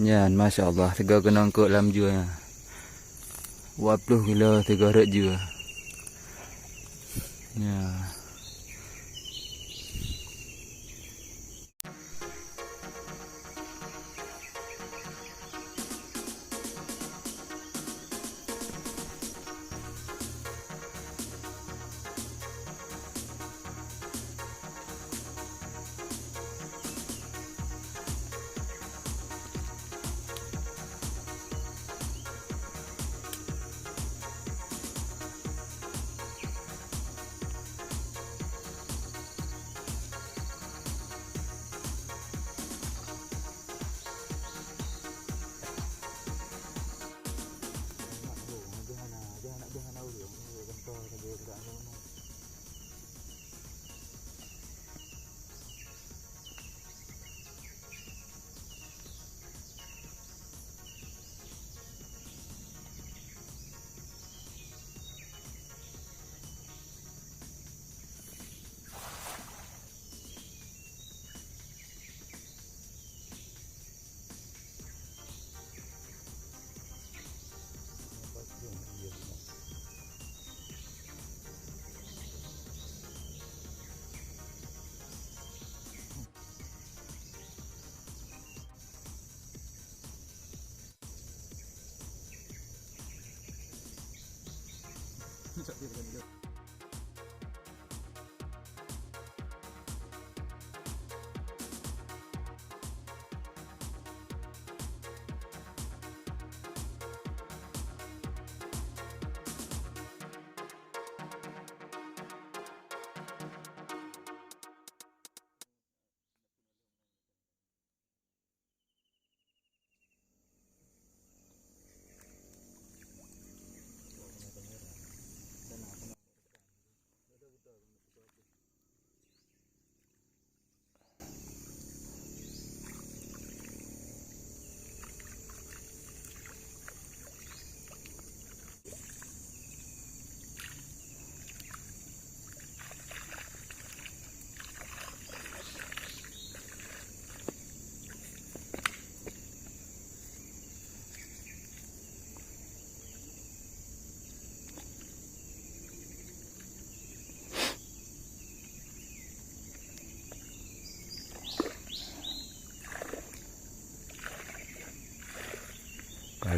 Yan, Masya Allah, 3 kenang kot dalam jual. 20 kilo 3 rak jual. Ya.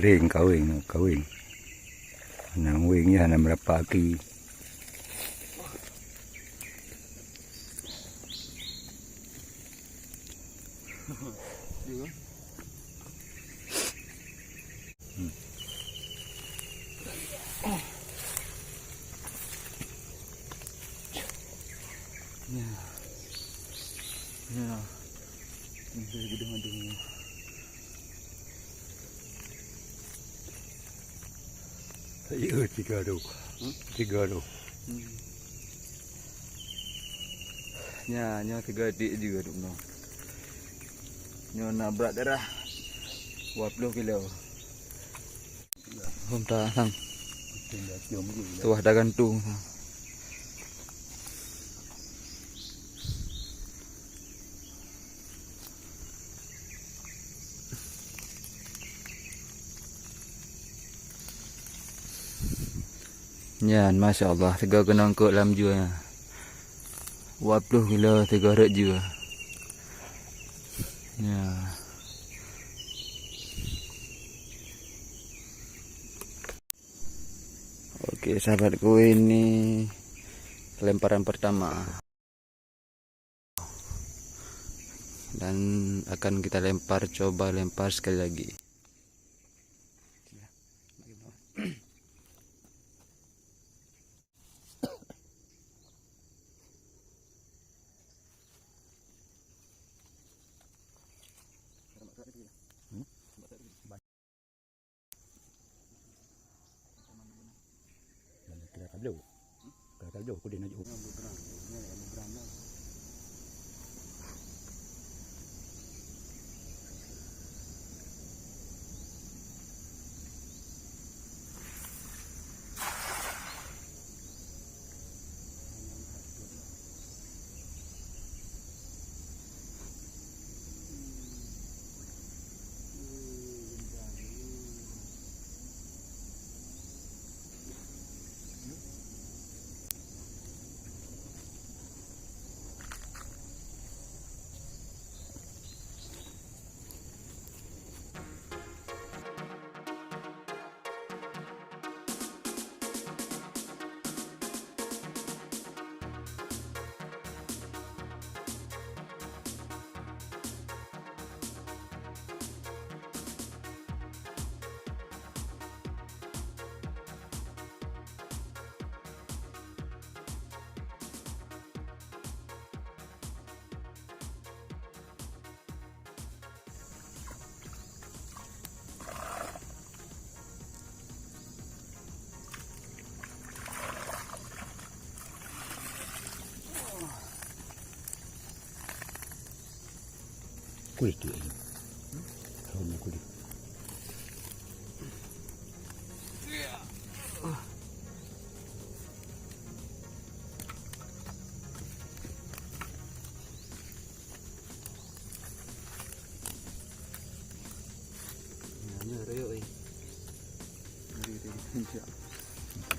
Kawin. Nang wingnya hanya berapa ki. Ya. Ini gedung-gedung. Iya, 3 tu. 3 tu. Ya, nyo 3 dik juga tu no. Nyo nak berat darah 20 kilo. Homta sang. Tuah dah gantung. Yan, Masya Allah, 3 kenang kot dalam jual. 20 kilo 3 rak jual. Ya. Oke, sahabatku, ini lemparan pertama. Dan akan kita coba lempar sekali lagi. Kalau jauh, aku dia nak jauh. Kulit tu ini. Kau mau kulit.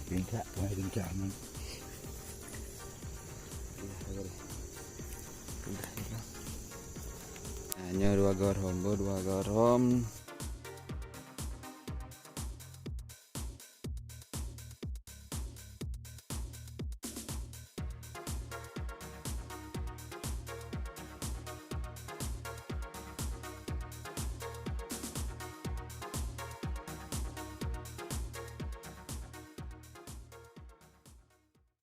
Bingkak, wahai bingkak man. Hanya dua garam.